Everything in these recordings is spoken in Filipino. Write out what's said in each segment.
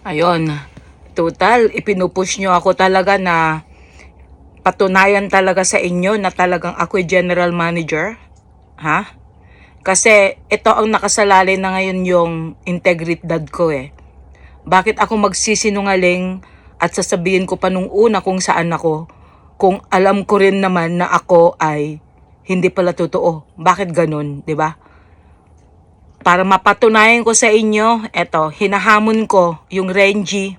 Ayun, total, ipinupush nyo ako talaga na patunayan talaga sa inyo na talagang ako general manager. Ha? Kasi ito ang nakasalalay na ngayon yung integridad ko eh. Bakit ako magsisinungaling at sasabihin ko pa nung una kung saan ako, kung alam ko rin naman na ako ay hindi pala totoo. Bakit ganun, 'di ba? Para mapatunayan ko sa inyo, eto, hinahamon ko yung Renji.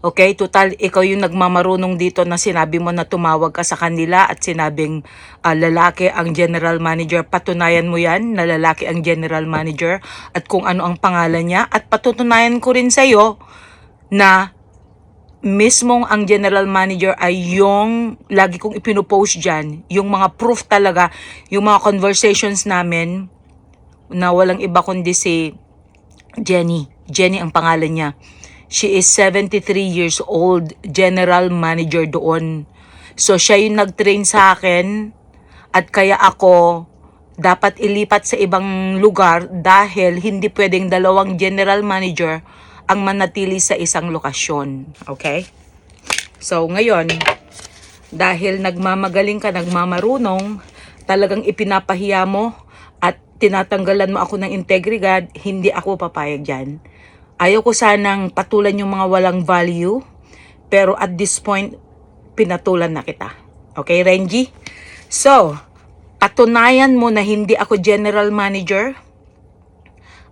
Okay, total, ikaw yung nagmamarunong dito na sinabi mo na tumawag ka sa kanila at sinabing lalaki ang general manager. Patunayan mo yan na lalaki ang general manager at kung ano ang pangalan niya. At patutunayan ko rin sa'yo na mismong ang general manager ay yung lagi kong ipinupost dyan. Yung mga proof talaga, yung mga conversations namin na walang iba kundi si Jenny. Jenny ang pangalan niya. She is 73 years old, general manager doon. So siya yung nag-train sa akin at kaya ako dapat ilipat sa ibang lugar dahil hindi pwedeng dalawang general manager ang manatili sa isang lokasyon. Okay? So ngayon, dahil nagmamagaling ka, nagmamarunong, talagang ipinapahiya mo at tinatanggalan mo ako ng integridad, hindi ako papayag dyan. Ayaw ko sanang patulan yung mga walang value, pero at this point, pinatulan na kita. Okay, Renji? So, patunayan mo na hindi ako general manager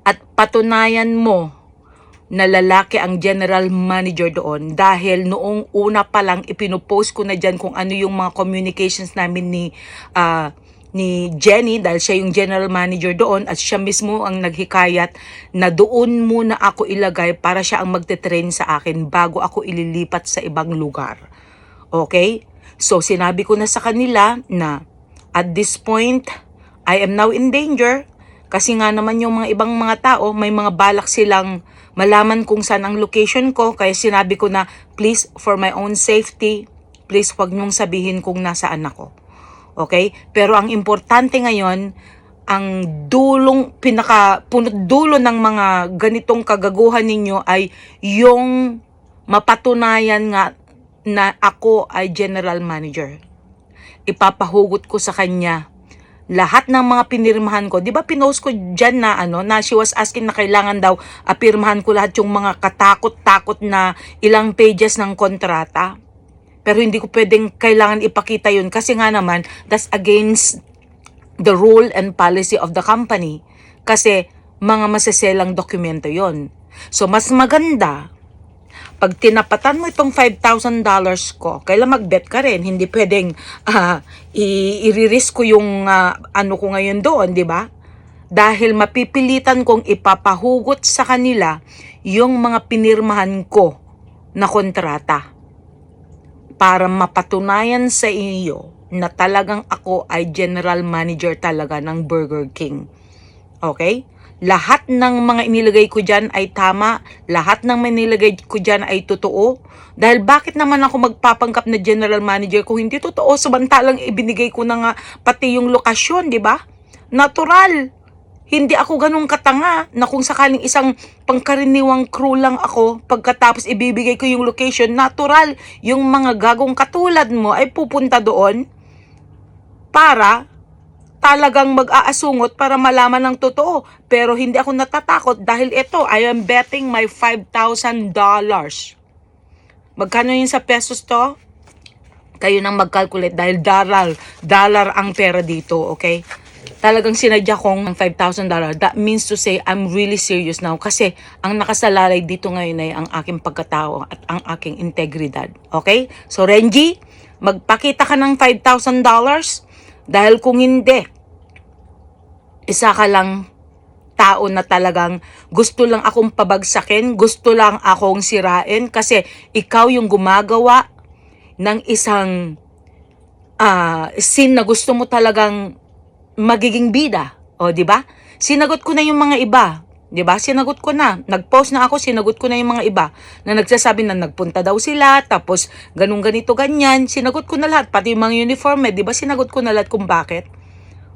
at patunayan mo na lalaki ang general manager doon dahil noong una pa lang ipinupost ko na dyan kung ano yung mga communications namin ni Jenny dahil siya yung general manager doon at siya mismo ang naghikayat na doon muna ako ilagay para siya ang magte-train sa akin bago ako ililipat sa ibang lugar. Okay? So sinabi ko na sa kanila na at this point, I am now in danger kasi nga naman yung mga ibang mga tao may mga balak silang malaman kung saan ang location ko kaya sinabi ko na please for my own safety, please wag niyong sabihin kung nasaan ako. Okay? Pero ang importante ngayon, ang punot dulo ng mga ganitong kagaguhan ninyo ay yung mapatunayan nga na ako ay general manager. Ipapahugot ko sa kanya lahat ng mga pinirmahan ko. Di ba pinost ko dyan na na she was asking na kailangan daw pirmahan ko lahat yung mga katakot-takot na ilang pages ng kontrata. Pero hindi ko pwedeng kailangan ipakita yun kasi nga naman, that's against the rule and policy of the company. Kasi mga masaselang dokumento yon. So mas maganda, pag tinapatan mo itong $5,000 ko, kailan mag-bet ka rin. Hindi pwedeng i-risk ko yung ano ko ngayon doon, di ba? Dahil mapipilitan kong ipapahugot sa kanila yung mga pinirmahan ko na kontrata para mapatunayan sa iyo na talagang ako ay general manager talaga ng Burger King. Okay? Lahat ng mga inilagay ko dyan ay tama. Lahat ng inilagay ko dyan ay totoo. Dahil bakit naman ako magpapanggap na general manager kung hindi totoo? Samantalang ibinigay ko na nga pati yung lokasyon, di ba? Natural. Hindi ako ganun katanga na kung sakaling isang pangkaraniwang crew lang ako, pagkatapos ibibigay ko yung location, natural, yung mga gagong katulad mo ay pupunta doon para talagang mag-aasungot para malaman ng totoo. Pero hindi ako natatakot dahil ito, I am betting my $5,000. Magkano yun sa pesos to? Kayo nang mag-calculate dahil dollar ang pera dito, okay? Talagang sinadya kong ng $5,000. That means to say, I'm really serious now. Kasi ang nakasalalay dito ngayon ay ang aking pagkatao at ang aking integridad. Okay? So, Renji, magpakita ka ng $5,000 dahil kung hindi, isa ka lang tao na talagang gusto lang akong pabagsakin, gusto lang akong sirain kasi ikaw yung gumagawa ng isang scene na gusto mo talagang magiging bida. O, di ba? Sinagot ko na yung mga iba. Di ba? Sinagot ko na. Nag-post na ako, sinagot ko na yung mga iba na nagsasabi na nagpunta daw sila, tapos ganun ganito ganyan. Sinagot ko na lahat, pati yung mga uniform, di ba? Sinagot ko na lahat kung bakit.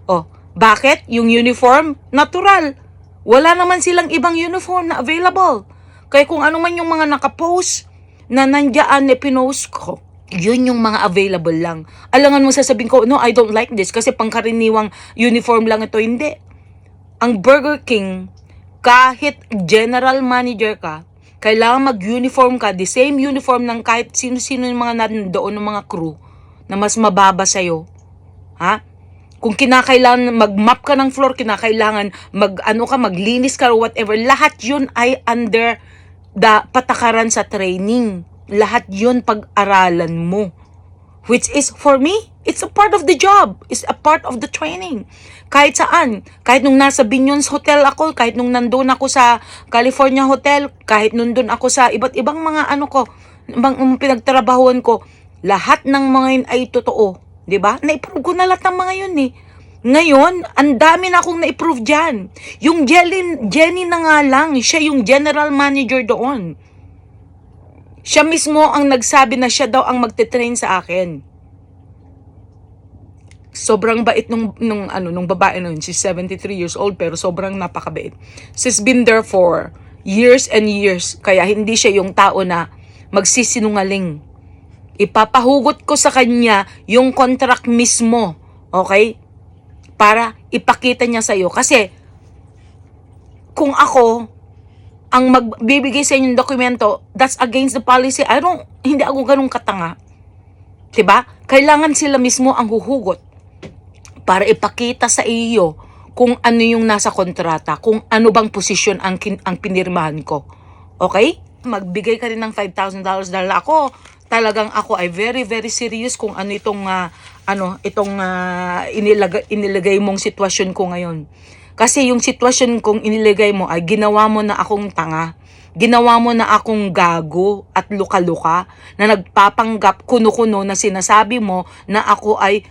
O, bakit? Yung uniform, natural. Wala naman silang ibang uniform na available. Kaya kung ano man yung mga nakapost na nandiyan pinost ko, yun yung mga available lang. Alangan mo sasabihin ko, no, I don't like this kasi pangkaraniwang uniform lang ito. Hindi. Ang Burger King, kahit general manager ka, kailangan mag-uniform ka, the same uniform ng kahit sino-sino yung mga nandoon ng mga crew na mas mababa sa'yo. Ha? Kung kinakailangan mag-map ka ng floor, kinakailangan maglinis ka or whatever, lahat yun ay under the patakaran sa training. Lahat yun pag-aralan mo. Which is, for me, it's a part of the job. It's a part of the training. Kahit saan. Kahit nung nasa Binions Hotel ako, kahit nung nandun ako sa California Hotel, kahit nandun ako sa iba't ibang mga pinagtrabahuan ko, lahat ng mga yun ay totoo. 'Di ba? Na-approve ko na lahat ng mga yun eh. Ngayon, ang dami na akong na-approve dyan. Yung Jenny na nga lang, siya yung general manager doon. Siya mismo ang nagsabi na siya daw ang magte-train sa akin. Sobrang bait nung babae nun. She's 73 years old pero sobrang napakabait. She's been there for years and years. Kaya hindi siya yung tao na magsisinungaling. Ipapahugot ko sa kanya yung contract mismo. Okay? Para ipakita niya sa'yo. Kasi, kung ako ang magbibigay sa inyong dokumento, that's against the policy. Hindi ako ganun katanga. Diba? Kailangan sila mismo ang huhugot para ipakita sa iyo kung ano yung nasa kontrata, kung ano bang posisyon ang pinirmahan ko. Okay? Magbigay ka rin ng $5,000 dahil talagang ako ay very, very serious kung ano itong inilagay mong sitwasyon ko ngayon. Kasi yung sitwasyon kong inilagay mo ay ginawa mo na akong tanga. Ginawa mo na akong gago at luka-luka na nagpapanggap kuno-kuno na sinasabi mo na ako ay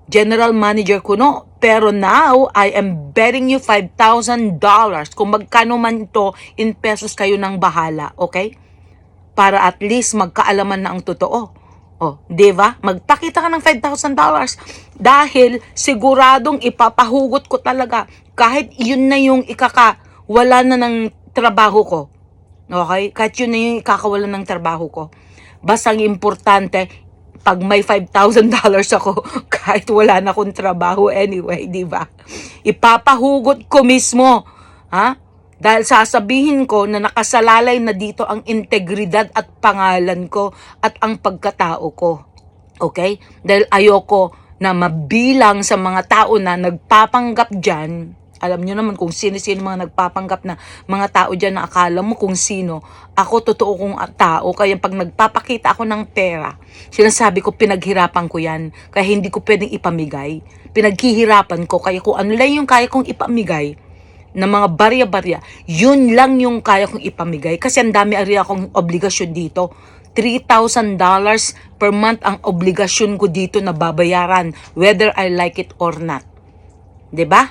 general manager kuno. Pero now, I am betting you $5,000. Kung magkano man ito, in pesos kayo ng bahala. Okay? Para at least magkaalaman na ang totoo. O, diba? Magpakita ka ng $5,000 dahil siguradong ipapahugot ko talaga kahit yun na yung wala na ng trabaho ko. Okay? Kahit yun na yung ikakawala ng trabaho ko. Basta ang importante, pag may $5,000 ako, kahit wala na akong trabaho anyway, diba? Ipapahugot ko mismo. Ha? Dahil sasabihin ko na nakasalalay na dito ang integridad at pangalan ko at ang pagkatao ko. Okay? Dahil ayoko na mabilang sa mga tao na nagpapanggap dyan. Alam nyo naman kung sino-sino mga nagpapanggap na mga tao dyan na akala mo kung sino. Ako totoo kong tao. Kaya pag nagpapakita ako ng pera, sinasabi ko pinaghirapan ko yan. Kaya hindi ko pwedeng ipamigay. Pinaghihirapan ko. Kaya kung ano lang yung kaya kong ipamigay, na mga barya-barya, yun lang yung kaya kong ipamigay. Kasi ang dami ari akong obligasyon dito. $3,000 per month ang obligasyon ko dito na babayaran, whether I like it or not. 'Di ba?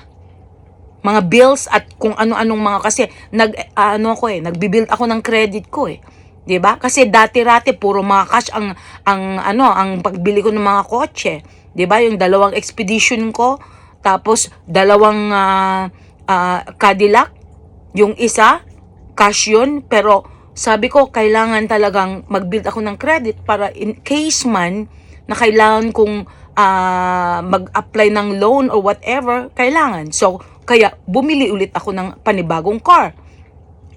Mga bills at kung ano-anong mga, kasi nagbi-build ako ng credit ko eh. 'Di ba? Kasi dati-rati puro mga cash ang pagbili ko ng mga kotse. 'Di ba? Yung 2 expedition ko, tapos 2 Cadillac, yung isa, cash yun, pero sabi ko, kailangan talagang mag-build ako ng credit para in case man na kailangan kong mag-apply ng loan or whatever, kailangan. So, kaya bumili ulit ako ng panibagong car.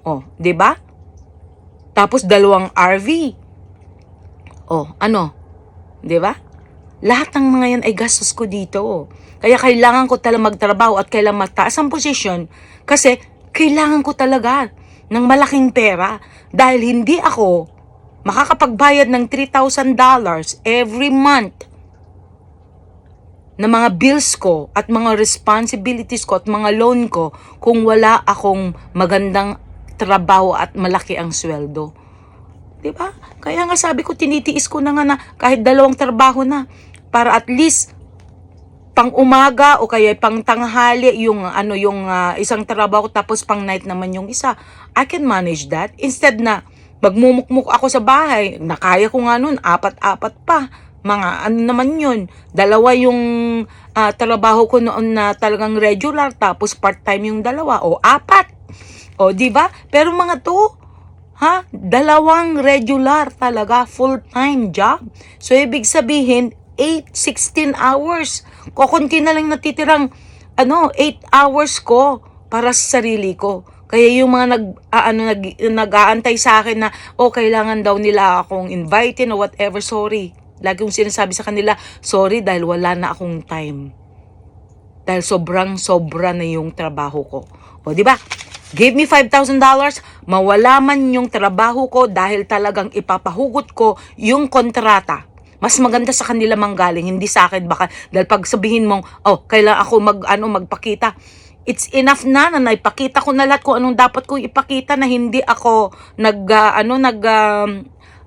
Oh, 'di ba? Tapos 2 RV. Oh, 'di ba? Lahat ng mga yan ay gastos ko dito. Kaya kailangan ko talaga magtrabaho at kailangan mataas ang posisyon kasi kailangan ko talaga ng malaking pera dahil hindi ako makakapagbayad ng $3,000 every month na mga bills ko at mga responsibilities ko at mga loan ko kung wala akong magandang trabaho at malaki ang sweldo. Diba? Kaya nga sabi ko, tinitiis ko na nga na kahit 2 trabaho na para at least pang umaga o kaya pang tanghali yung isang trabaho tapos pang night naman yung isa. I can manage that. Instead na magmumukmuk ako sa bahay, nakaya ko nga nun, 4 pa. Mga naman yun. 2 yung trabaho ko noon na talagang regular tapos part-time yung 2 o 4. O, di ba? Pero mga to, Ha? 2 regular talaga, full-time job. So, ibig sabihin, 16 hours. Kukunti na lang natitirang, 8 hours ko para sa sarili ko. Kaya yung mga nag-aantay sa akin na, kailangan daw nila akong invited o whatever, sorry. Lagi kong sinasabi sa kanila, sorry dahil wala na akong time. Dahil sobrang-sobra na yung trabaho ko. O, di ba? Give me $5,000, mawala man yung trabaho ko dahil talagang ipapahugot ko yung kontrata. Mas maganda sa kanila manggaling, hindi sa akin baka dahil pag sabihin mong, kailangan ako magpakita. It's enough na naipakita ko na lahat kung anong dapat kong ipakita na hindi ako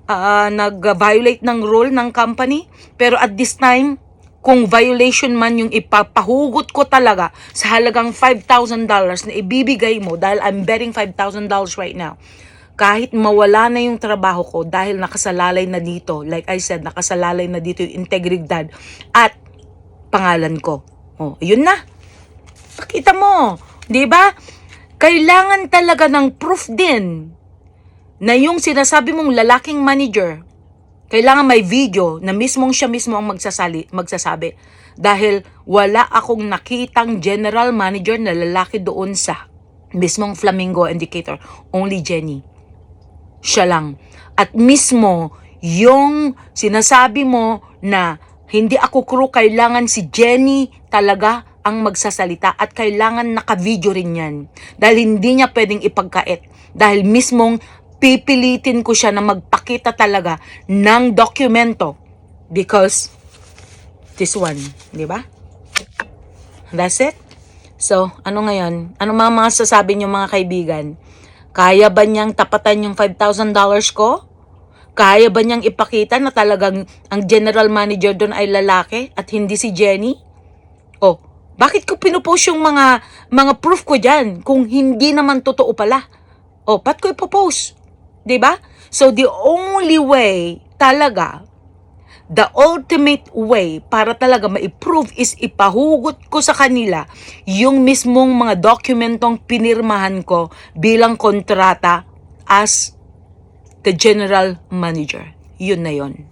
nag-violate ng rule ng company. Pero at this time, kung violation man yung ipapahugot ko talaga sa halagang $5,000 na ibibigay mo dahil I'm betting $5,000 right now. Kahit mawala na yung trabaho ko dahil nakasalalay na dito, like I said, nakasalalay na dito yung integridad at pangalan ko. Yun na. Pakita mo. Di ba? Kailangan talaga ng proof din na yung sinasabi mong lalaking manager, kailangan may video na siya mismo ang magsasabi. Dahil wala akong nakitang general manager na lalaki doon sa mismong Flamingo Indicator. Only Jenny. Siya lang. At mismo, yung sinasabi mo na hindi ako crew, kailangan si Jenny talaga ang magsasalita at kailangan naka-video rin yan. Dahil hindi niya pwedeng ipagkait. Dahil mismong pipilitin ko siya na magpakita talaga ng dokumento because this one, di ba? That's it. So, ano ngayon? Ano mga sasabi niyo mga kaibigan? Kaya ba niyang tapatan yung $5,000 ko? Kaya ba niyang ipakita na talagang ang general manager doon ay lalaki at hindi si Jenny? Bakit ko pinupost yung mga proof ko dyan kung hindi naman totoo pala? Ba't ko ipopost? Diba? So, the only way talaga, the ultimate way para talaga ma-prove is ipahugot ko sa kanila yung mismong mga dokumentong pinirmahan ko bilang kontrata as the general manager. Yun na yun.